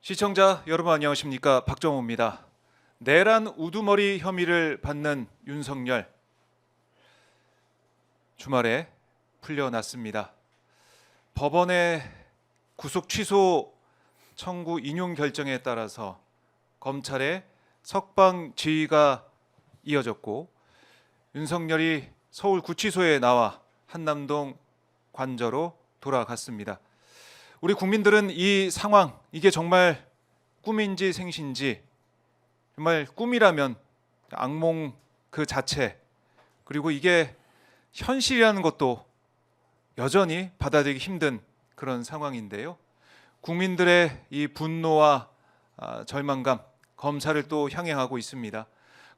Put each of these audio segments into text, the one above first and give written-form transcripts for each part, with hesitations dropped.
시청자 여러분 안녕하십니까? 박정호입니다. 내란 우두머리 혐의를 받는 윤석열 주말에 풀려났습니다. 법원의 구속 취소 청구 인용 결정에 따라서 검찰의 석방 지휘가 이어졌고 윤석열이 서울 구치소에 나와 한남동 관저로 돌아갔습니다. 우리 국민들은 이 상황, 이게 정말 꿈인지 생신지, 정말 꿈이라면 악몽 그 자체, 그리고 이게 현실이라는 것도 여전히 받아들이기 힘든 그런 상황인데요. 국민들의 이 분노와 절망감, 검찰을 또 향해하고 있습니다.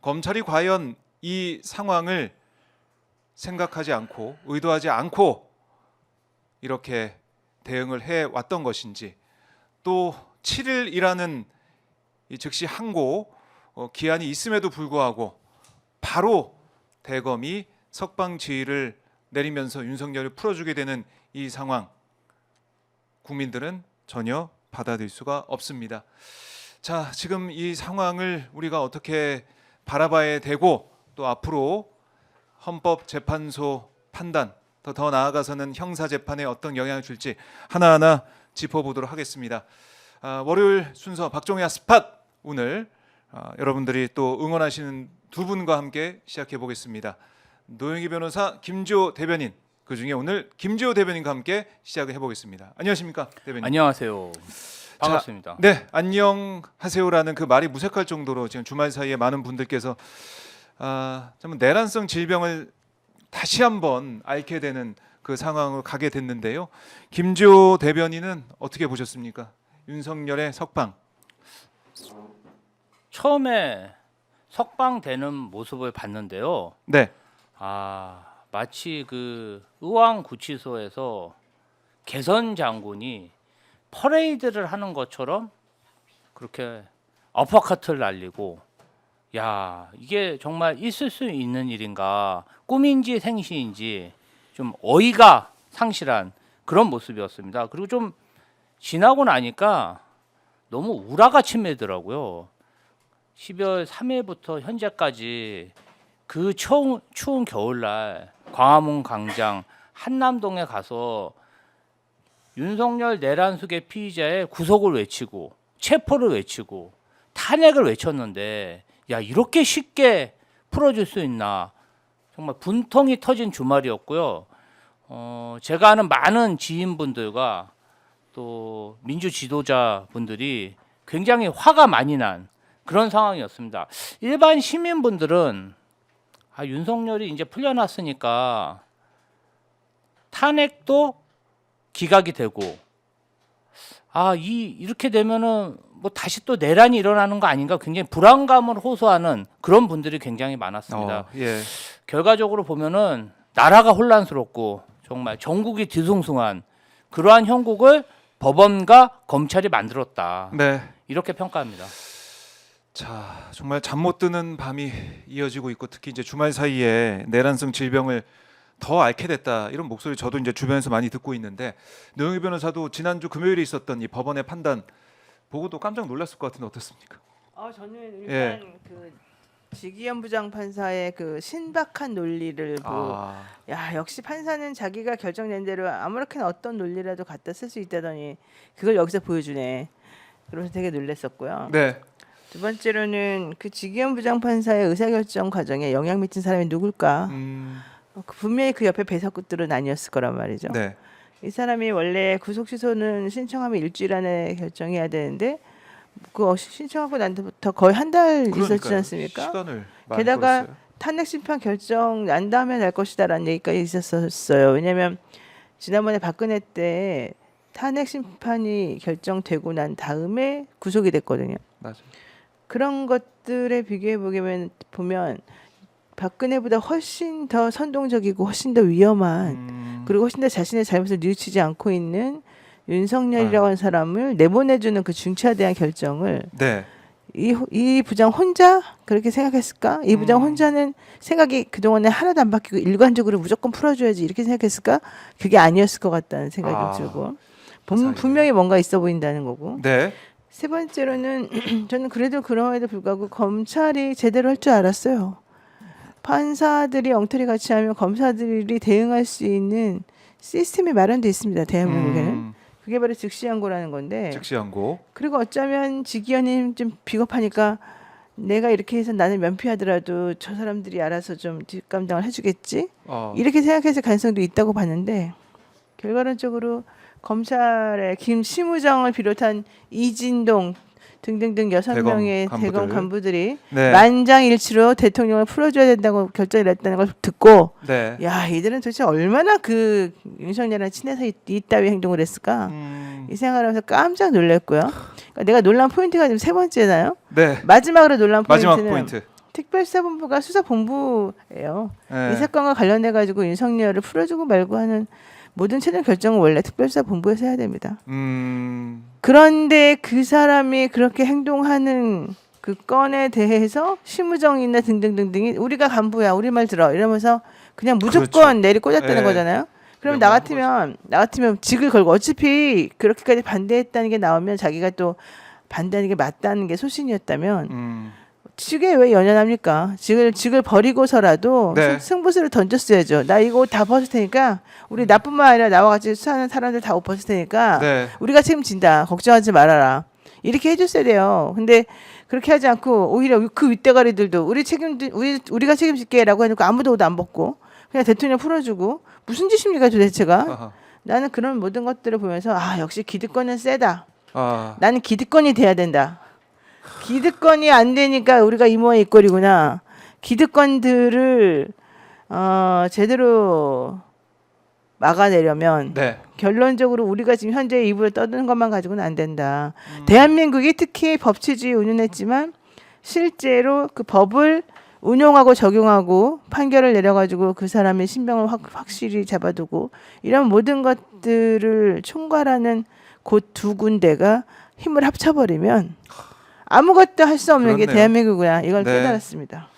검찰이 과연 이 상황을 생각하지 않고 의도하지 않고 이렇게 대응을 해왔던 것인지, 또 7일이라는 즉시 항고 기한이 있음에도 불구하고 바로 대검이 석방 지휘를 내리면서 윤석열을 풀어주게 되는 이 상황, 국민들은 전혀 받아들일 수가 없습니다. 자, 지금 이 상황을 우리가 어떻게 바라봐야 되고, 또 앞으로 헌법재판소 판단, 더 나아가서는 형사재판에 어떤 영향을 줄지 하나하나 짚어보도록 하겠습니다. 월요일 순서 박종희의 스팟, 오늘 여러분들이 또 응원하시는 두 분과 함께 시작해 보겠습니다. 노영희 변호사, 김지호 대변인, 그중에 오늘 김지호 대변인과 함께 시작을 해보겠습니다. 안녕하십니까, 대변인? 안녕하세요. 반갑습니다. 자, 네, 안녕하세요라는 그 말이 무색할 정도로 지금 주말 사이에 많은 분들께서 좀 내란성 질병을 다시 한번 앓게 되는 그 상황으로 가게 됐는데요. 김지호 대변인은 어떻게 보셨습니까? 윤석열의 석방. 처음에 석방되는 모습을 봤는데요. 네. 마치 그 의왕구치소에서 개선 장군이 퍼레이드를 하는 것처럼 그렇게 어퍼컷을 날리고, 야, 이게 정말 있을 수 있는 일인가, 꿈인지 생시인지 좀 어이가 상실한 그런 모습이었습니다. 그리고 좀 지나고 나니까 너무 우라가 치밀더라고요. 12월 3일부터 현재까지 그 추운 겨울날 광화문 광장 한남동에 가서 윤석열 내란 수계 피의자의 구속을 외치고 체포를 외치고 탄핵을 외쳤는데, 야, 이렇게 쉽게 풀어줄 수 있나, 정말 분통이 터진 주말이었고요. 제가 아는 많은 지인분들과 또 민주 지도자분들이 굉장히 화가 많이 난 그런 상황이었습니다. 일반 시민분들은 윤석열이 이제 풀려났으니까 탄핵도 기각이 되고, 이렇게 되면은 뭐 다시 또 내란이 일어나는 거 아닌가, 굉장히 불안감을 호소하는 그런 분들이 굉장히 많았습니다. 예. 결과적으로 보면은 나라가 혼란스럽고 정말 전국이 뒤숭숭한 그러한 형국을 법원과 검찰이 만들었다. 네. 이렇게 평가합니다. 자, 정말 잠 못 드는 밤이 이어지고 있고, 특히 이제 주말 사이에 내란성 질병을 더 앓게 됐다, 이런 목소리 저도 이제 주변에서 많이 듣고 있는데, 노영희 변호사도 지난주 금요일에 있었던 이 법원의 판단 보고도 깜짝 놀랐을 것 같은데 어떻습니까? 저는 일단 그 지기현 부장판사의 그 신박한 논리를 야, 역시 판사는 자기가 결정낸 대로 아무렇게나 어떤 논리라도 갖다 쓸 수 있다더니 그걸 여기서 보여주네. 그래서 되게 놀랐었고요. 네. 두 번째로는 그 지기현 부장판사의 의사결정 과정에 영향 미친 사람이 누굴까? 분명히 그 옆에 배석들은 아니었을 거란 말이죠. 네. 이 사람이 원래 구속 취소는 신청하면 일주일 안에 결정해야 되는데, 그 신청하고 난 뒤부터 거의 한 달 있었지 않습니까? 시간을 많이 게다가 끌었어요. 탄핵 심판 결정 난 다음에 날 것이다라는 얘기까지 있었어요. 왜냐하면 지난번에 박근혜 때 탄핵 심판이 결정되고 난 다음에 구속이 됐거든요. 맞아요. 그런 것들에 비교해 보면 박근혜보다 훨씬 더 선동적이고 훨씬 더 위험한, 그리고 훨씬 더 자신의 잘못을 뉘우치지 않고 있는 윤석열이라고 하는 사람을 내보내주는 그 중차대한 결정을 네. 이 부장 혼자 그렇게 생각했을까? 이 부장 혼자는 생각이 그동안에 하나도 안 바뀌고 일관적으로 무조건 풀어줘야지 이렇게 생각했을까? 그게 아니었을 것 같다는 생각이 들고, 분명히 뭔가 있어 보인다는 거고. 네. 세 번째로는 저는 그래도 그럼에도 불구하고 검찰이 제대로 할 줄 알았어요. 판사들이 엉터리 같이 하면 검사들이 대응할 수 있는 시스템이 마련돼 있습니다. 대한민국에는. 그게 바로 즉시항고라는 건데. 즉시항고. 그리고 어쩌면 지기현님 좀 비겁하니까 내가 이렇게 해서 나는 면피하더라도 저 사람들이 알아서 좀 뒷감당을 해주겠지. 이렇게 생각해서 가능성도 있다고 봤는데 결과론적으로 검찰의 김시무정을 비롯한 이진동 등등등 6명의 대검 간부들이 네. 만장일치로 대통령을 풀어줘야 된다고 결정을 했다는 걸 듣고 네. 야 이들은 도대체 얼마나 그 윤석열이랑 친해서 이따위 행동을 했을까 이 생각을 하면서 깜짝 놀랐고요. 그러니까 내가 놀란 포인트가 지금 세 번째잖아요. 네. 마지막으로 놀란 마지막 포인트는 포인트. 특별수사본부가 수사본부예요. 네. 이 사건과 관련해 가지고 윤석열을 풀어주고 말고 하는 모든 최종 결정은 원래 특별수사본부에서 해야 됩니다. 그런데 그 사람이 그렇게 행동하는 그 건에 대해서 심우정이나 등등등등이 우리가 간부야 우리 말 들어 이러면서 그냥 무조건 그렇죠. 내리 꽂았다는 네. 거잖아요. 그럼 나 같으면 직을 걸고 어차피 그렇게까지 반대했다는 게 나오면 자기가 또 반대하는 게 맞다는 게 소신이었다면 직에 왜 연연합니까? 직을 버리고서라도 네. 승부수를 던졌어야죠. 나 이거 옷 다 벗을 테니까 우리 나뿐만 아니라 나와 같이 수사하는 사람들 다 옷 벗을 테니까 네. 우리가 책임진다. 걱정하지 말아라. 이렇게 해줬어야 돼요. 근데 그렇게 하지 않고 오히려 그 윗대가리들도 우리가 책임질게라고 해놓고 아무도 옷 안 벗고 그냥 대통령 풀어주고 무슨 짓입니까 도대체가? 아하. 나는 그런 모든 것들을 보면서 아 역시 기득권은 세다. 아. 나는 기득권이 돼야 된다. 기득권이 안 되니까 우리가 이 모양 이 꼴이구나. 기득권들을 제대로 막아내려면 네. 결론적으로 우리가 지금 현재 입을 떠드는 것만 가지고는 안 된다. 대한민국이 특히 법치주의 운운했지만 실제로 그 법을 운용하고 적용하고 판결을 내려가지고 그 사람의 신병을 확실히 잡아두고 이런 모든 것들을 총괄하는 곳 두 군데가 힘을 합쳐버리면 아무것도 할 수 없는 게 그렇네요. 대한민국이야. 이걸 네. 깨달았습니다.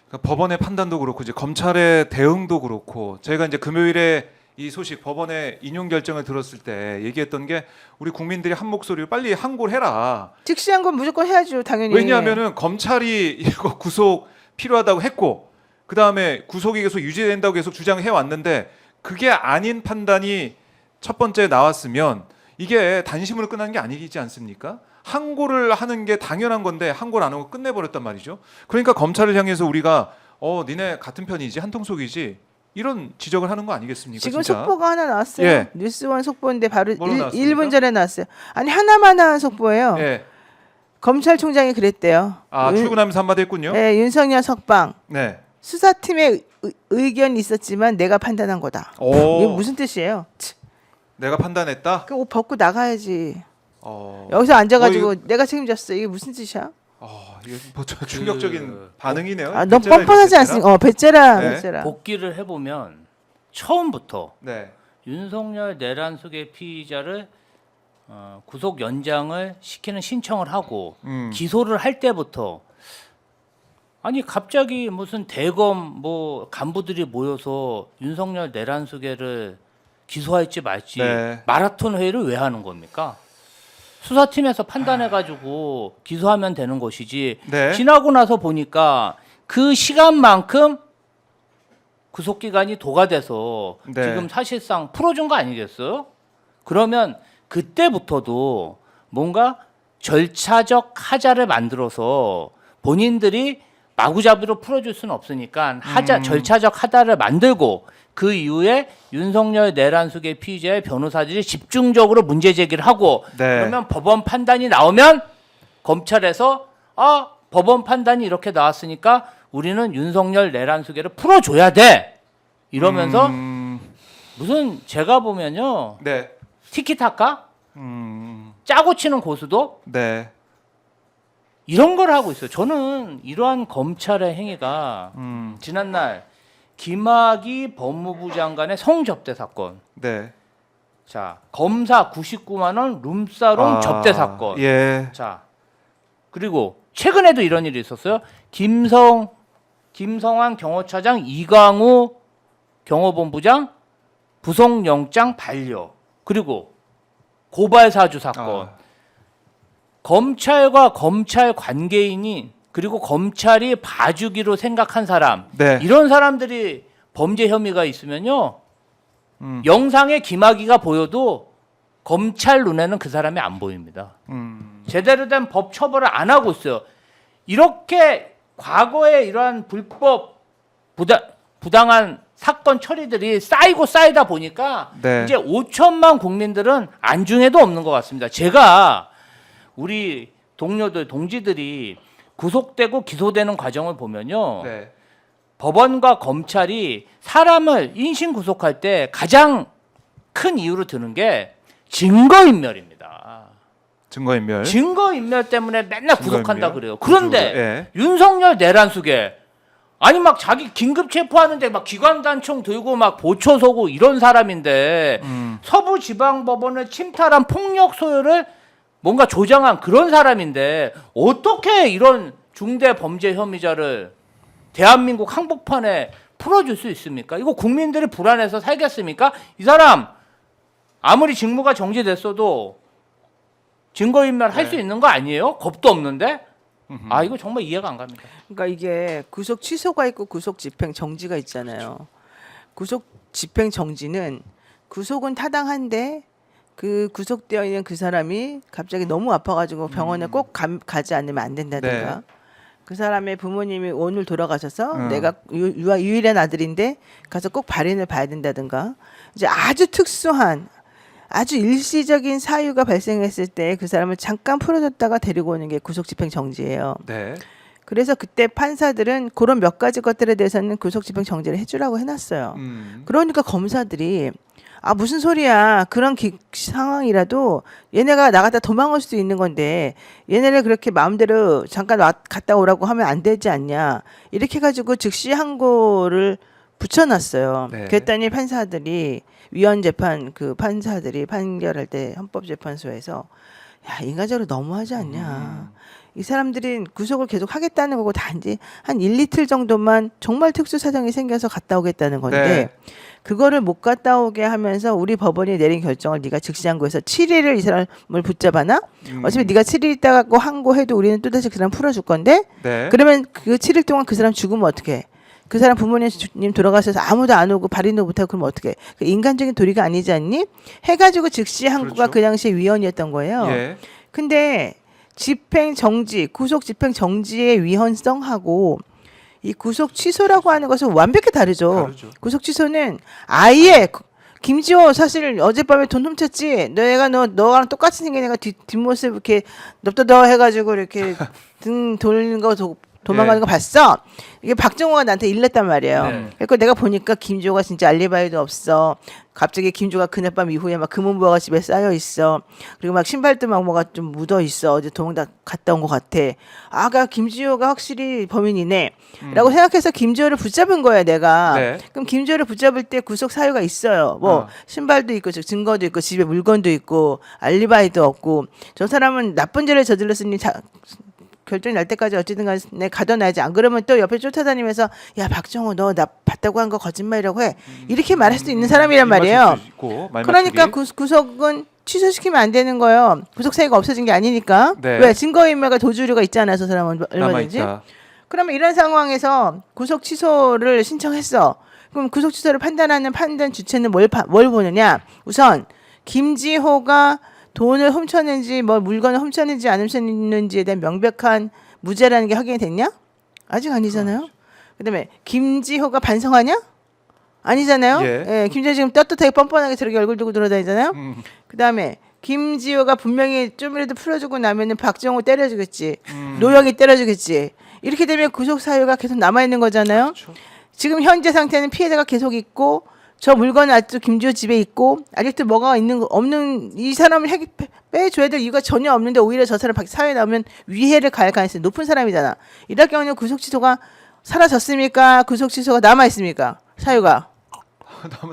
그러니까 법원의 판단도 그렇고 이제 검찰의 대응도 그렇고 저희가 이제 금요일에 이 소식 법원의 인용 결정을 들었을 때 얘기했던 게 우리 국민들이 한 목소리로 빨리 항고를 해라. 즉시한 건 무조건 해야죠, 당연히. 왜냐하면은 검찰이 이거 구속 필요하다고 했고 그 다음에 구속이 계속 유지된다고 계속 주장해 왔는데 그게 아닌 판단이 첫 번째 나왔으면 이게 단심으로 끝나는 게 아니지 않습니까? 항고를 하는 게 당연한 건데 항고를 안 하고 끝내버렸단 말이죠. 그러니까 검찰을 향해서 우리가 니네 같은 편이지 한통속이지 이런 지적을 하는 거 아니겠습니까? 지금 진짜? 속보가 하나 나왔어요. 예. 뉴스원 속보인데 바로 뭘로 나왔습니까? 1분 전에 나왔어요. 아니 하나만 나온 속보예요. 예. 검찰총장이 그랬대요. 출근하면서 한마디 했군요. 네, 윤석열 석방 네. 수사팀의 의견이 있었지만 내가 판단한 거다. 오. 이게 무슨 뜻이에요? 내가 판단했다. 그 옷 벗고 나가야지. 어. 여기서 앉아가지고 이거- 내가 책임졌어. 이게 무슨 뜻이야? 이게 뭐 충격적인 반응이네요. 아, 너무 배째라 뻔뻔하지 이랬겠구나. 않습니까? 배째라, 네. 배째라. 복귀를 해보면 처음부터 네. 윤석열 내란 속의 피의자를 구속 연장을 시키는 신청을 하고 기소를 할 때부터 아니 갑자기 무슨 대검 뭐 간부들이 모여서 윤석열 내란 수계를 기소할지 말지 네. 마라톤 회의를 왜 하는 겁니까? 수사팀에서 판단해가지고 기소하면 되는 것이지. 네. 지나고 나서 보니까 그 시간만큼 구속 기간이 도가돼서 네. 지금 사실상 풀어준 거 아니겠어요? 그러면 그때부터도 뭔가 절차적 하자를 만들어서 본인들이 마구잡이로 풀어줄 수는 없으니까 절차적 하자를 만들고 그 이후에 윤석열 내란 수계 피의자의 변호사들이 집중적으로 문제 제기를 하고 네. 그러면 법원 판단이 나오면 검찰에서 법원 판단이 이렇게 나왔으니까 우리는 윤석열 내란 수계를 풀어줘야 돼 이러면서 무슨 제가 보면요 네. 티키타카 음. 짜고 치는 고수도 네. 이런 걸 하고 있어요. 저는 이러한 검찰의 행위가 지난날 김학의 법무부 장관의 성접대 사건. 네. 자, 검사 99만 원 룸사롱 접대 사건. 예. 자, 그리고 최근에도 이런 일이 있었어요. 김성환 경호차장, 이강우 경호본부장 구속영장 반려. 그리고 고발 사주 사건. 검찰과 검찰 관계인이 그리고 검찰이 봐주기로 생각한 사람 네. 이런 사람들이 범죄 혐의가 있으면요 영상에 김학의가 보여도 검찰 눈에는 그 사람이 안 보입니다. 제대로 된 법 처벌을 안 하고 있어요. 이렇게 과거에 이러한 불법 부당한 사건 처리들이 쌓이고 쌓이다 보니까 네. 이제 5천만 국민들은 안중에도 없는 것 같습니다. 제가 우리 동지들이 구속되고 기소되는 과정을 보면요. 네. 법원과 검찰이 사람을 인신 구속할 때 가장 큰 이유로 드는 게 증거인멸입니다. 증거인멸. 증거인멸 때문에 맨날 구속한다 증거인멸. 그래요. 그런데 예. 윤석열 내란숙에 아니 막 자기 긴급 체포하는데 막 기관단총 들고 막 보초 서고 이런 사람인데 서부지방법원을 침탈한 폭력 소요를 뭔가 조장한 그런 사람인데 어떻게 이런 중대 범죄 혐의자를 대한민국 한복판에 풀어줄 수 있습니까? 이거 국민들이 불안해서 살겠습니까? 이 사람 아무리 직무가 정지됐어도 증거인멸 할 수 있는 거 아니에요? 겁도 없는데? 아 이거 정말 이해가 안 갑니다. 그러니까 이게 구속 취소가 있고 구속 집행 정지가 있잖아요. 구속 집행 정지는 구속은 타당한데 그 구속되어 있는 그 사람이 갑자기 너무 아파가지고 병원에 꼭 가지 않으면 안 된다든가. 네. 그 사람의 부모님이 오늘 돌아가셔서 내가 유일한 아들인데 가서 꼭 발인을 봐야 된다든가. 이제 아주 특수한 아주 일시적인 사유가 발생했을 때 그 사람을 잠깐 풀어줬다가 데리고 오는 게 구속집행정지예요. 네. 그래서 그때 판사들은 그런 몇 가지 것들에 대해서는 구속집행정지를 해주라고 해놨어요. 그러니까 검사들이 아 무슨 소리야 그런 상황이라도 얘네가 나갔다 도망갈 수도 있는 건데 얘네를 그렇게 마음대로 잠깐 갔다 오라고 하면 안 되지 않냐 이렇게 해가지고 즉시 항고를 붙여놨어요. 네. 그랬더니 판사들이 위헌 재판 그 판사들이 판결할 때 헌법재판소에서 야 인간적으로 너무하지 않냐. 이 사람들이 구속을 계속 하겠다는 거고 단지 한 1, 이틀 정도만 정말 특수 사정이 생겨서 갔다 오겠다는 건데 네. 그거를 못 갔다 오게 하면서 우리 법원이 내린 결정을 네가 즉시항고해서 7일을 이 사람을 붙잡아나 어차피 네가 7일 있다가 항고해도 우리는 또다시 그 사람 풀어줄 건데 네. 그러면 그 7일 동안 그 사람 죽으면 어떡해? 그 사람 부모님 돌아가셔서 아무도 안 오고 발인도 못하고 그러면 어떡해? 그 인간적인 도리가 아니지 않니? 해가지고 즉시 항고가 그렇죠. 그 당시에 위헌이었던 거예요. 예. 근데 집행 정지, 구속 집행 정지의 위헌성하고 이 구속 취소라고 하는 것은 완벽히 다르죠. 다르죠. 구속 취소는 아예 김지호 사실 어젯밤에 돈 훔쳤지. 너랑 똑같이 생긴 애가 뒷모습 이렇게 넙더더 해가지고 이렇게 등 돌리는 거 도망가는 예. 거 봤어? 이게 박정호가 나한테 일렀단 말이에요. 네. 그래서 내가 보니까 김지호가 진짜 알리바이도 없어. 갑자기 김지호가 그날 밤 이후에 막 금은보화가 집에 쌓여 있어. 그리고 막 신발도 막 뭐가 좀 묻어 있어. 어제 도망 다 갔다 온 것 같아. 아가 김지호가 확실히 범인이네. 라고 생각해서 김지호를 붙잡은 거야 내가. 네. 그럼 김지호를 붙잡을 때 구속 사유가 있어요. 뭐 신발도 있고 증거도 있고 집에 물건도 있고 알리바이도 없고 저 사람은 나쁜 죄를 저질렀으니 결정이 날 때까지 어쨌든 간에 가둬놔야지. 안 그러면 또 옆에 쫓아다니면서 야 박정호 너 나 봤다고 한 거 거짓말이라고 해. 이렇게 말할 수도 있는 사람이란 말이에요. 그러니까 구속은 취소시키면 안 되는 거예요. 구속 사유가 없어진 게 아니니까. 네. 왜 증거인멸과 도주류가 있잖아요. 저 사람은 얼마든지. 남아있다. 그러면 이런 상황에서 구속 취소를 신청했어. 그럼 구속 취소를 판단하는 판단 주체는 뭘 보느냐? 우선 김지호가 돈을 훔쳤는지 뭐 물건을 훔쳤는지 안 훔쳤는지에 대한 명백한 무죄라는 게 확인이 됐냐? 아직 아니잖아요. 그다음에 김지호가 반성하냐? 아니잖아요. 예. 예, 김지호 지금 떳떳하게 뻔뻔하게 저렇게 얼굴 두고 돌아다니잖아요. 그다음에 김지호가 분명히 좀이라도 풀어주고 나면은 박정호 때려주겠지. 노영이 때려주겠지. 이렇게 되면 구속 사유가 계속 남아 있는 거잖아요. 그렇죠. 지금 현재 상태는 피해자가 계속 있고 저 물건은 아직도 김지호 집에 있고 아직도 뭐가 있는 거 없는 이 사람을 빼줘야 될 이유가 전혀 없는데 오히려 저 사람 사회에 나오면 위해를 가할 가능성이 높은 사람이잖아. 이럴 경우는 구속 취소가 사라졌습니까? 구속 취소가 남아 있습니까? 사유가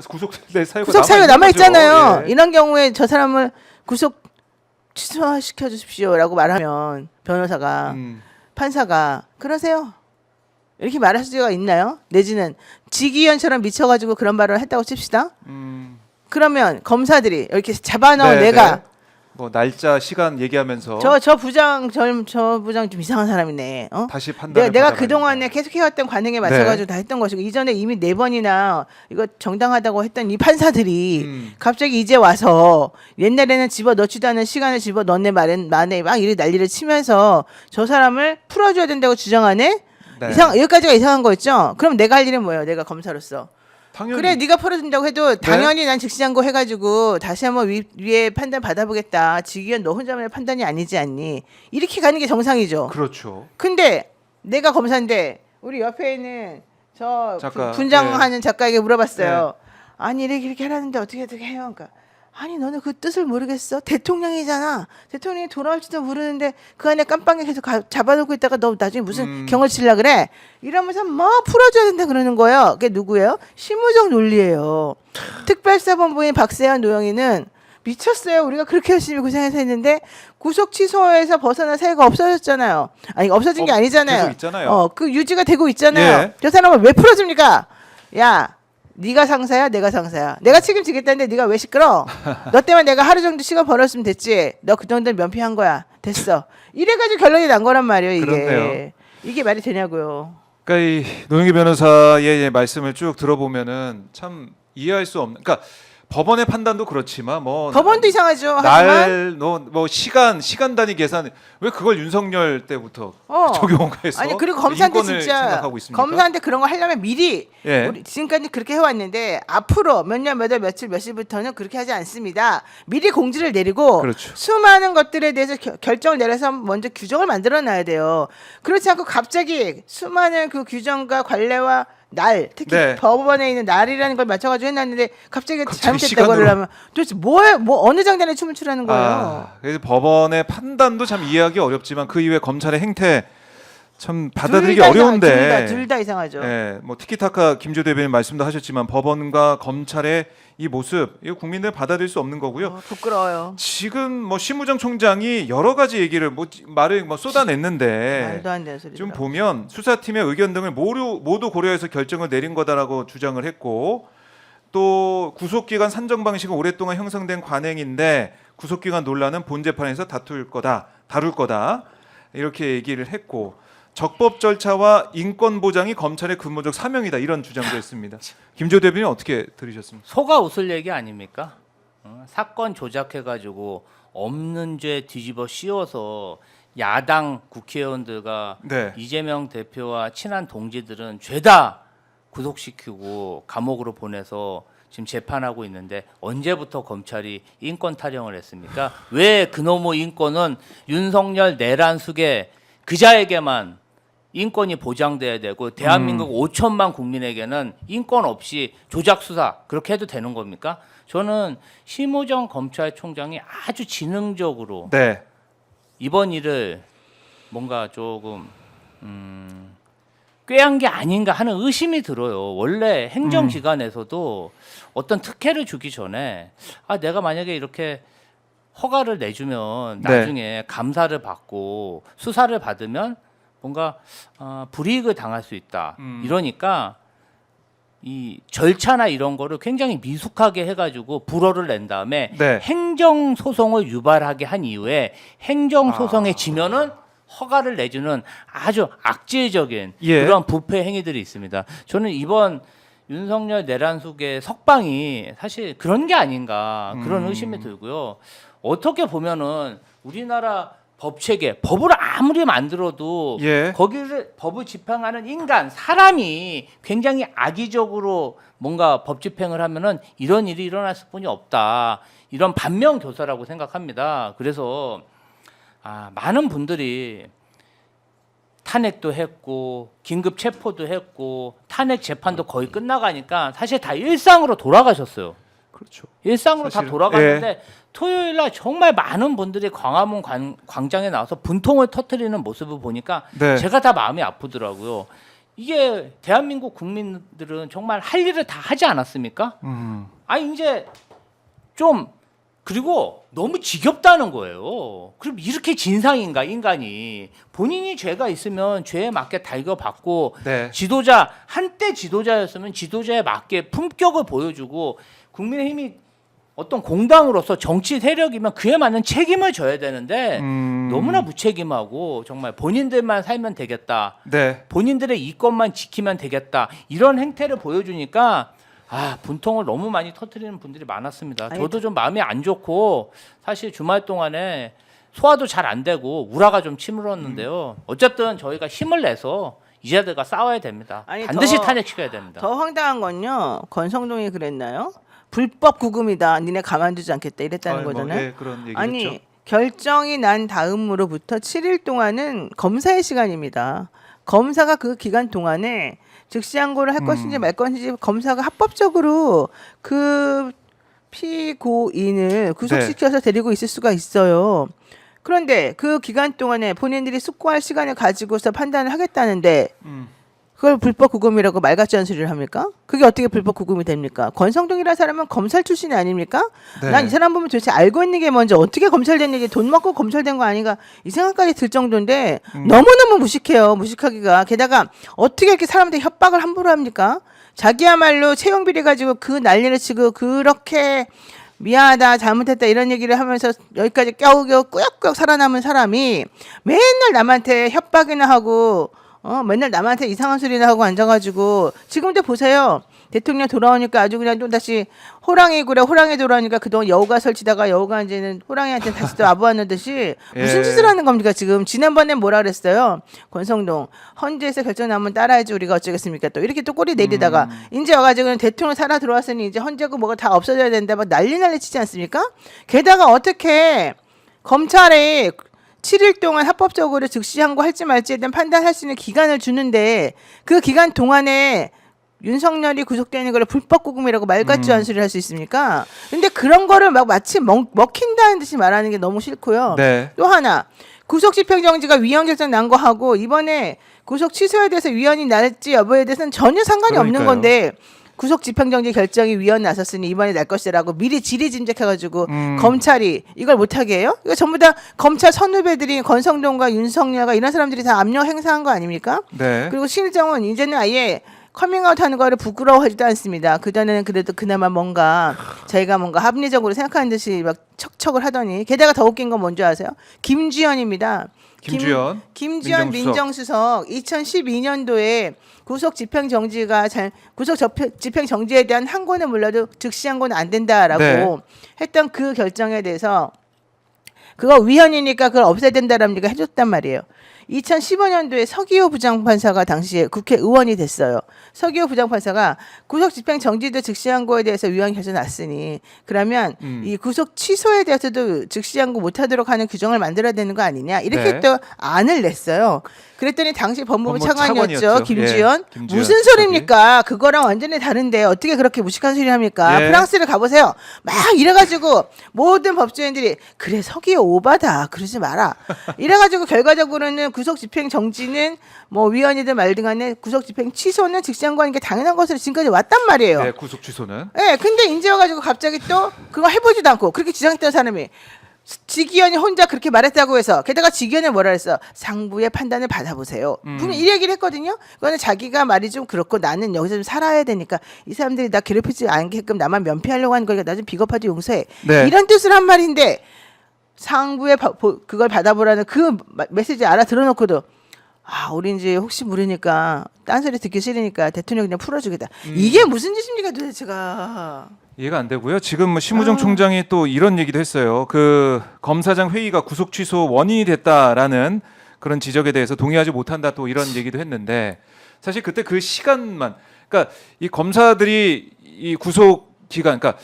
구속 구속 사유가 남아 있잖아요. 예. 이런 경우에 저 사람을 구속 취소시켜 주십시오라고 말하면 변호사가 판사가 그러세요. 이렇게 말할 수가 있나요? 내지는 지기현처럼 미쳐가지고 그런 발언을 했다고 칩시다. 그러면 검사들이 이렇게 잡아넣은 네, 내가 네. 뭐 날짜 시간 얘기하면서 저 부장 좀 이상한 사람이네. 어? 다시 판단을 내가 받아가야 그동안에 된다. 계속 해왔던 관행에 맞춰가지고 다 했던 것이고 이전에 이미 4번이나 이거 정당하다고 했던 이 판사들이 갑자기 이제 와서 옛날에는 집어넣지도 않은 시간을 집어넣네 만에 막 이렇게 난리를 치면서 저 사람을 풀어줘야 된다고 주장하네. 네. 여기까지가 이상한 거였죠. 그럼 내가 할 일은 뭐예요? 내가 검사로서. 당연히 그래 네가 풀어준다고 해도 당연히 난 즉시장고 해가지고 다시 한번 위에 판단 받아보겠다. 지기현 너 혼자만의 판단이 아니지 않니? 이렇게 가는 게 정상이죠. 그렇죠. 근데 내가 검사인데 우리 옆에 있는 저 작가, 분장하는 작가에게 물어봤어요. 아니 이렇게 하라는데 어떻게 해요? 그러니까 아니 너는 그 뜻을 모르겠어? 대통령이잖아. 대통령이 돌아올지도 모르는데 그 안에 깜빵에 계속 잡아놓고 있다가 너 나중에 무슨 경을 치려 그래? 이러면서 뭐 풀어줘야 된다 그러는 거예요. 그게 누구예요? 심우정 논리예요. 특별사본부인 박세현 노영희는 미쳤어요. 우리가 그렇게 열심히 고생해서 했는데 구속 취소에서 벗어날 사유가 없어졌잖아요. 아니 없어진 게 아니잖아요. 계속 있잖아요. 그 유지가 되고 있잖아요. 예. 저 사람을 왜 풀어줍니까? 야. 네가 상사야, 내가 상사야. 내가 책임지겠다는데 네가 왜 시끄러? 너 때문에 내가 하루 정도 시간 벌었으면 됐지. 너 그 정도는 면피한 거야. 됐어. 이래가지고 결론이 난 거란 말이에요. 이게. 그렇네요. 이게 말이 되냐고요. 그러니까 이 노영희 변호사의 말씀을 쭉 들어보면은 참 이해할 수 없는. 그러니까 법원의 판단도 그렇지만 뭐 법원도 이상하죠. 하지만 뭐 시간 단위 계산 왜 그걸 윤석열 때부터 적용해서 아니 그리고 검사한테 인권을 진짜 생각하고 있습니까? 검사한테 그런 거 하려면 미리 예. 우리 지금까지 그렇게 해왔는데 앞으로 몇 년 몇 월 며칠 몇 시부터는 그렇게 하지 않습니다. 미리 공지를 내리고 그렇죠. 수많은 것들에 대해서 결정을 내려서 먼저 규정을 만들어놔야 돼요. 그렇지 않고 갑자기 수많은 그 규정과 관례와 날 특히 네. 법원에 있는 날이라는 걸 맞춰가지고 해놨는데 갑자기 잘못했다고 시간으로. 그러면 도대체 뭐 어느 장단에 춤을 추라는 거예요? 그래서 법원의 판단도 참 이해하기 어렵지만 그 이후에 검찰의 행태 참 받아들이기 둘 다 어려운데. 둘 다 이상하죠. 예, 뭐 티키타카 김조 대변인 말씀도 하셨지만 법원과 검찰의 이 모습 이거 국민들 받아들일 수 없는 거고요. 부끄러워요. 지금 뭐 심우정 총장이 여러 가지 얘기를 말을 쏟아냈는데 말도 안 되는 소리죠. 좀 보면 수사팀의 의견 등을 모두 고려해서 결정을 내린 거다라고 주장을 했고 또 구속기간 산정 방식은 오랫동안 형성된 관행인데 구속기간 논란은 본 재판에서 다룰 거다 이렇게 얘기를 했고 적법 절차와 인권 보장이 검찰의 근본적 사명이다 이런 주장도 했습니다. 김조 대변인 어떻게 들으셨습니까? 속아 웃을 얘기 아닙니까? 사건 조작해가지고 없는 죄 뒤집어 씌워서 야당 국회의원들과 네. 이재명 대표와 친한 동지들은 죄다 구속시키고 감옥으로 보내서 지금 재판하고 있는데 언제부터 검찰이 인권 타령을 했습니까? 왜 그놈의 인권은 윤석열 내란숙의 그자에게만 인권이 보장돼야 되고 대한민국 5천만 국민에게는 인권 없이 조작 수사 그렇게 해도 되는 겁니까? 저는 심우정 검찰총장이 아주 지능적으로 네. 이번 일을 뭔가 조금 꾀한 게 아닌가 하는 의심이 들어요. 원래 행정기관에서도 어떤 특혜를 주기 전에 내가 만약에 이렇게 허가를 내주면 네. 나중에 감사를 받고 수사를 받으면 뭔가 불이익을 당할 수 있다. 이러니까 이 절차나 이런 거를 굉장히 미숙하게 해가지고 불허를 낸 다음에 네. 행정 소송을 유발하게 한 이후에 행정 소송에 지면은 허가를 내주는 아주 악질적인 예. 그런 부패 행위들이 있습니다. 저는 이번 윤석열 내란숙의 석방이 사실 그런 게 아닌가 그런 의심이 들고요. 어떻게 보면은 우리나라 법 체계, 법을 아무리 만들어도 예. 거기를 법을 집행하는 인간, 사람이 굉장히 악의적으로 뭔가 법 집행을 하면은 이런 일이 일어날 뿐이 없다. 이런 반면 교사라고 생각합니다. 그래서 많은 분들이 탄핵도 했고 긴급 체포도 했고 탄핵 재판도 거의 끝나가니까 사실 다 일상으로 돌아가셨어요. 그렇죠. 일상으로 사실은. 다 돌아갔는데 토요일 날 정말 많은 분들이 광화문 광장에 나와서 분통을 터뜨리는 모습을 보니까 네. 제가 다 마음이 아프더라고요. 이게 대한민국 국민들은 정말 할 일을 다 하지 않았습니까? 아니 이제 좀 그리고 너무 지겹다는 거예요. 그럼 이렇게 진상인가 인간이 본인이 죄가 있으면 죄에 맞게 달겨받고 네. 한때 지도자였으면 지도자에 맞게 품격을 보여주고 국민의힘이 어떤 공당으로서 정치 세력이면 그에 맞는 책임을 져야 되는데 너무나 무책임하고 정말 본인들만 살면 되겠다. 네. 본인들의 이권만 지키면 되겠다. 이런 행태를 보여주니까 분통을 너무 많이 터뜨리는 분들이 많았습니다. 아니, 저도 좀 마음이 안 좋고 사실 주말 동안에 소화도 잘 안 되고 우라가 좀 치밀었는데요. 어쨌든 저희가 힘을 내서 이자들과 싸워야 됩니다. 아니, 반드시 탄핵시켜야 됩니다. 더 황당한 건요. 권성동이 그랬나요? 불법 구금이다. 니네 가만두지 않겠다. 이랬다는 거잖아요. 예, 그런 얘기죠. 아니 결정이 난 다음으로부터 7일 동안은 검사의 시간입니다. 검사가 그 기간 동안에 즉시항고를 할 것인지 말 것인지 검사가 합법적으로 그 피고인을 구속시켜서 데리고 있을 수가 있어요. 그런데 그 기간 동안에 본인들이 숙고할 시간을 가지고서 판단을 하겠다는데 그걸 불법 구금이라고 말 같지 않은 소리를 합니까? 그게 어떻게 불법 구금이 됩니까? 권성동이라는 사람은 검찰 출신이 아닙니까? 네. 난 이 사람 보면 도대체 알고 있는 게 뭔지 어떻게 검찰된 얘기 돈 먹고 검찰된 거 아닌가 이 생각까지 들 정도인데 너무너무 무식해요. 무식하기가. 게다가 어떻게 이렇게 사람한테 협박을 함부로 합니까? 자기야말로 채용 비리 가지고 그 난리를 치고 그렇게 미안하다 잘못했다 이런 얘기를 하면서 여기까지 겨우겨우 꾸역꾸역 살아남은 사람이 맨날 남한테 협박이나 하고 맨날 남한테 이상한 소리나 하고 앉아가지고 지금도 보세요. 대통령 돌아오니까 아주 그냥 또 다시 호랑이 굴에 호랑이 돌아오니까 그동안 여우가 설치다가 여우가 이제는 호랑이한테 다시 또 아부하는 듯이 무슨 예. 짓을 하는 겁니까 지금. 지난번에 뭐라 그랬어요. 권성동 헌재에서 결정 나면 따라야지 우리가 어쩌겠습니까. 또 이렇게 또 꼬리 내리다가 이제 와가지고 대통령 살아 들어왔으니 이제 헌재고 뭐가 다 없어져야 된다 막 난리 치지 않습니까. 게다가 어떻게 검찰에 7일 동안 합법적으로 즉시 항고할지 말지에 대한 판단할 수 있는 기간을 주는데 그 기간 동안에 윤석열이 구속되는 걸 불법 구금이라고 말 같지 않은 소리를 할 수 있습니까? 근데 그런 거를 막 마치 먹힌다는 듯이 말하는 게 너무 싫고요. 네. 또 하나 구속 집행정지가 위헌 결정 난 거 하고 이번에 구속 취소에 대해서 위헌이 날지 여부에 대해서는 전혀 상관이 없는 그러니까요. 건데 구속 집행정지 결정이 위헌 나섰으니 이번에 날 것이라고 미리 지리짐작해가지고 검찰이 이걸 못하게 해요? 이거 전부 다 검찰 선후배들이 권성동과 윤석열과 이런 사람들이 다 압력 행사한 거 아닙니까? 네. 그리고 실정은 이제는 아예 커밍아웃 하는 거를 부끄러워하지도 않습니다. 그전에는 그래도 그나마 뭔가 저희가 뭔가 합리적으로 생각하는 듯이 막 척척을 하더니 게다가 더 웃긴 건 뭔지 아세요? 김주현입니다. 김주현 김주현 민정수석 2012년도에 구속 집행 정지가 구속 집행 정지에 대한 항고는 몰라도 즉시 항고는 안 된다라고 네. 했던 그 결정에 대해서 그거 위헌이니까 그걸 없애야 된다라는 얘기가 해줬단 말이에요. 2015년도에 서기호 부장판사가 당시에 국회의원이 됐어요. 서기호 부장판사가 구속 집행 정지도 즉시항고에 대해서 위헌 결정 났으니 그러면 이 구속 취소에 대해서도 즉시항고 못하도록 하는 규정을 만들어야 되는 거 아니냐 이렇게 네. 또 안을 냈어요. 그랬더니 당시 법무부 차관이었죠. 차관이었죠. 김주현. 예, 김주현 무슨 소리입니까? 그거랑 완전히 다른데 어떻게 그렇게 무식한 소리 합니까? 예. 프랑스를 가보세요. 막 이래가지고 모든 법조인들이 그래 서기호 오바다 그러지 마라. 이래가지고 결과적으로는 구속 집행 정지는 뭐 위헌이든 말든 간에 구속 집행 취소는 즉시항고하는 게 당연한 것으로 지금까지 왔단 말이에요. 네, 구속 취소는. 네, 근데 이제 와가지고 갑자기 또 그거 해보지도 않고 그렇게 주장했던 사람이 지기현이 혼자 그렇게 말했다고 해서 게다가 지기현이 뭐라 했어? 상부의 판단을 받아보세요. 분명히 이 얘기를 했거든요. 그거는 자기가 말이 좀 그렇고 나는 여기서 좀 살아야 되니까 이 사람들이 나 괴롭히지 않게끔 나만 면피하려고 하는 거니까 나 좀 비겁하지 용서해. 네. 이런 뜻을 한 말인데 상부의 그걸 받아보라는 그 메시지 알아들어놓고도 우리 이제 혹시 모르니까 딴소리 듣기 싫으니까 대통령 그냥 풀어주겠다. 이게 무슨 짓입니까 도대체가. 이해가 안 되고요. 지금 뭐 심우정 총장이 또 이런 얘기도 했어요. 그 검사장 회의가 구속 취소 원인이 됐다라는 그런 지적에 대해서 동의하지 못한다 또 이런 얘기도 했는데 사실 그때 그 시간만 그러니까 이 검사들이 이 구속 기간 그러니까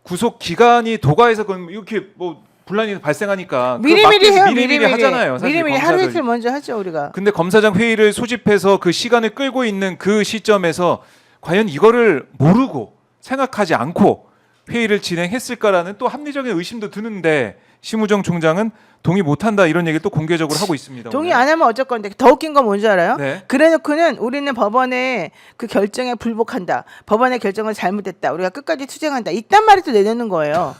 구속 기간이 도가에서 그럼 이렇게 뭐 분란이 발생하니까 미리미리 해요. 미리미리 하잖아요. 사실 미리미리 하루 검사들. 이틀 먼저 하죠 우리가. 근데 검사장 회의를 소집해서 그 시간을 끌고 있는 그 시점에서 과연 이거를 모르고 생각하지 않고 회의를 진행했을까라는 또 합리적인 의심도 드는데 심우정 총장은 동의 못한다 이런 얘기를 또 공개적으로 하고 있습니다. 동의 오늘. 안 하면 어쩔 건데 더 웃긴 건 뭔지 알아요? 네. 그래놓고는 우리는 법원의 그 결정에 불복한다. 법원의 결정은 잘못됐다. 우리가 끝까지 투쟁한다. 이딴 말이 또 내놓는 거예요.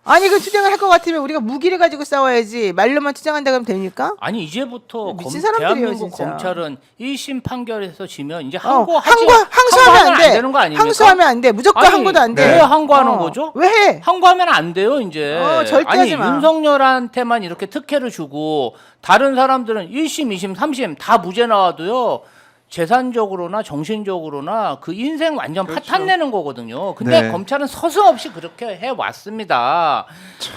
아니 그 투쟁을 할 것 같으면 우리가 무기를 가지고 싸워야지. 말로만 투쟁한다 그러면 됩니까? 아니 이제부터 미친 사람들이에요, 대한민국 진짜. 검찰은 1심 판결에서 지면 이제 항소하면 항소하면 안 안 돼. 되는 거 아닙니까? 항소하면 안 돼. 무조건 아니, 항고도 안 돼. 왜 항고하는 거죠? 왜 해? 항고하면 안 돼요 이제. 절대 아니 하지 마. 윤석열한테만 이렇게 특혜를 주고 다른 사람들은 1심, 2심, 3심 다 무죄 나와도요. 재산적으로나 정신적으로나 그 인생 완전 그렇죠. 파탄내는 거거든요. 근데 네. 검찰은 서슴없이 그렇게 해왔습니다.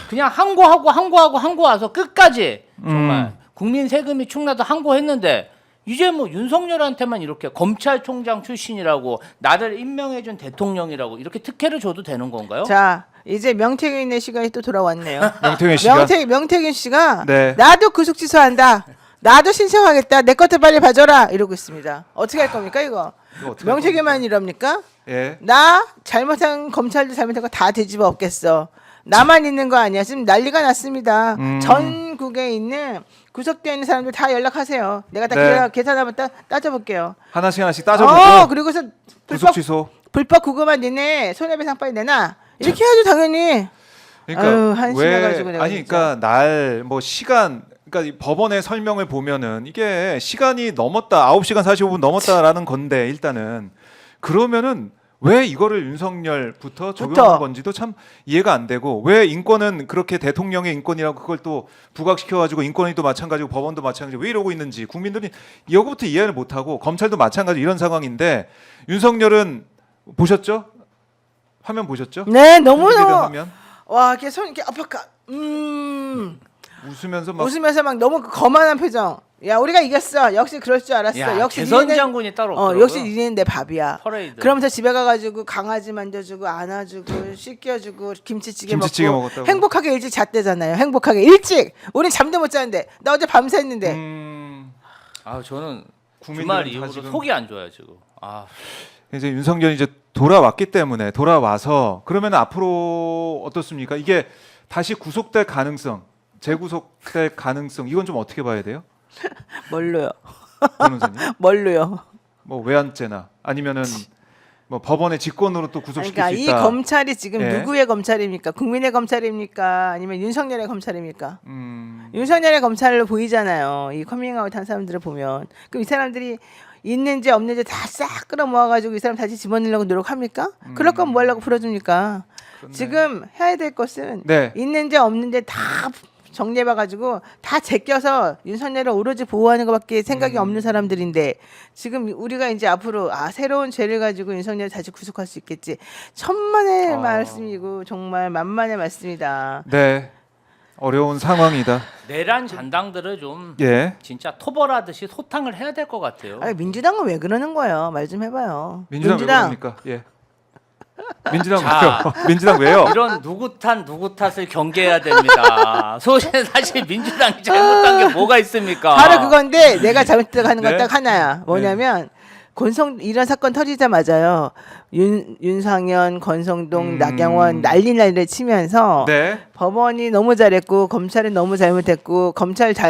그냥 항고 와서 끝까지 정말 국민 세금이 축나도 항고했는데 이제 뭐 윤석열한테만 이렇게 검찰총장 출신이라고 나를 임명해준 대통령이라고 이렇게 특혜를 줘도 되는 건가요? 자, 이제 명태균의 시간이 또 돌아왔네요. 명태균 씨가 명태균 씨가 네. 나도 구속 취소한다. 나도 신청하겠다. 내 것도 빨리 봐줘라. 이러고 있습니다. 어떻게 할 겁니까 이거? 이거 어떻게 명태균만 이럽니까? 예. 나 잘못한 검찰도 잘못한 거 다 뒤집어 엎겠어. 나만 있는 거 아니야. 지금 난리가 났습니다. 전국에 있는 구속되어 있는 사람들 다 연락하세요. 내가 다 네. 계산 한번 따져볼게요. 하나씩 따져보고 그리고서 구속 취소. 불법 구금한 니네 손해배상 빨리 내놔. 이렇게 해야죠 당연히. 그러니까 아유, 한심해가지고 내가 아니 그러니까 날 뭐 시간 그러니까 이 법원의 설명을 보면은 이게 시간이 넘었다 9시간 45분 넘었다라는 건데 일단은 그러면은 왜 이거를 윤석열부터 적용한 건지도 참 이해가 안 되고 왜 인권은 그렇게 대통령의 인권이라고 그걸 또 부각시켜가지고 인권위도 마찬가지고 법원도 마찬가지고 왜 이러고 있는지 국민들이 이거부터 이해를 못하고 검찰도 마찬가지 이런 상황인데 윤석열은 보셨죠? 화면 보셨죠? 네 공개된 너무너무 화면 와 이렇게 손 이렇게 압박가 웃으면서 막 웃으면서 막 너무 그 거만한 표정. 야 우리가 이겼어. 역시 그럴 줄 알았어. 야, 역시 개선 니네는- 장군이 따로 없더라고요. 역시 니네는 내 밥이야. 퍼레이드. 그러면서 집에 가가지고 강아지 만져주고 안아주고 씻겨주고 김치찌개 김치찌개 먹고 먹었다고. 행복하게 일찍 잤대잖아요. 행복하게 일찍. 우린 잠도 못 자는데 나 어제 밤샜는데. 아 저는 국민들은 주말 다 이후로 지금- 속이 안 좋아요 지금. 아 이제 윤석열이 이제 돌아왔기 때문에 돌아와서 그러면 앞으로 어떻습니까? 이게 다시 구속될 가능성, 재구속될 가능성 이건 좀 어떻게 봐야 돼요, 뭘로요? 변호사님? 뭘로요? 뭐 외환죄나 아니면은 뭐 법원의 직권으로 또 구속시킬 그러니까 수 이 있다. 검찰이 지금 예. 누구의 검찰입니까? 국민의 검찰입니까? 아니면 윤석열의 검찰입니까? 음, 윤석열의 검찰로 보이잖아요. 이 커밍아웃 한 사람들을 보면. 그럼 이 사람들이 있는지 없는지 다 싹 끌어모아가지고 이 사람 다시 집어넣으려고 노력합니까? 그럴 건 뭐 하려고 풀어줍니까? 그렇네. 지금 해야 될 것은 네. 있는지 없는지 다 정리해봐가지고 다 제껴서 윤석열을 오로지 보호하는 것밖에 생각이 없는 사람들인데 지금 우리가 이제 앞으로 새로운 죄를 가지고 윤석열을 다시 구속할 수 있겠지. 천만의 말씀이고 정말 만만의 말씀이다. 네, 어려운 상황이다. 내란 잔당들을 좀 예, 진짜 토벌하듯이 소탕을 해야 될 것 같아요. 아니, 민주당은 왜 그러는 거예요? 말 좀 해봐요. 민주당 왜 그럽니까? 예, 민주당 자. 왜요? 민주당 왜요? 이런 누구 탓을 경계해야 됩니다. 사실 민주당이 잘못한 게 뭐가 있습니까? 바로 그건데 내가 잘못했다고 하는 건 네. 딱 하나야. 뭐냐면 이런 사건 터지자마자요. 윤상현, 권성동, 나경원 난리를 치면서 네, 법원이 너무 잘했고 검찰은 너무 잘못했고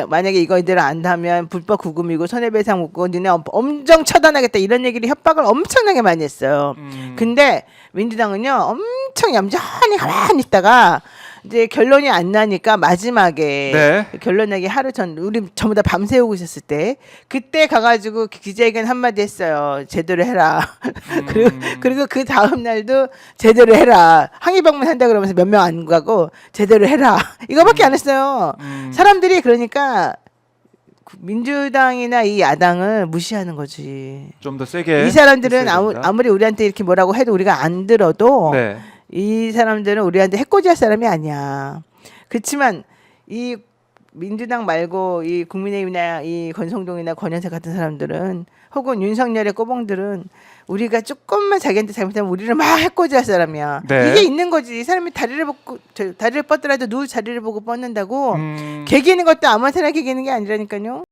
만약에 이거 이대로 안 하면 불법 구금이고 손해배상 묻고 니네 엄청 처단하겠다 이런 얘기를 협박을 엄청나게 많이 했어요. 근데 민주당은요 엄청 얌전히 가만히 있다가 이제 결론이 안 나니까 마지막에 네. 결론 나기 하루 전 우리 전부 다 밤새우고 있었을 때 그때 가가지고 기자회견 한마디 했어요. 제대로 해라. 그리고 그 다음 날도 제대로 해라. 항의 방문 한다 그러면서 몇 명 안 가고 제대로 해라. 이거밖에 안 했어요. 사람들이 그러니까 민주당이나 이 야당을 무시하는 거지. 좀 더 세게. 이 사람들은 했어야 된다. 아무리 우리한테 이렇게 뭐라고 해도 우리가 안 들어도 네. 이 사람들은 우리한테 해코지할 사람이 아니야. 그렇지만 이 민주당 말고 이 국민의힘이나 이 권성동이나 권현세 같은 사람들은 혹은 윤석열의 꼬봉들은 우리가 조금만 자기한테 잘못하면 우리를 막 해코지할 사람이야. 네. 이게 있는 거지. 이 사람이 다리를 뻗더라도 누구 자리를 보고 뻗는다고 음. 개기는 것도 아무한테나 개기는 게 아니라니까요.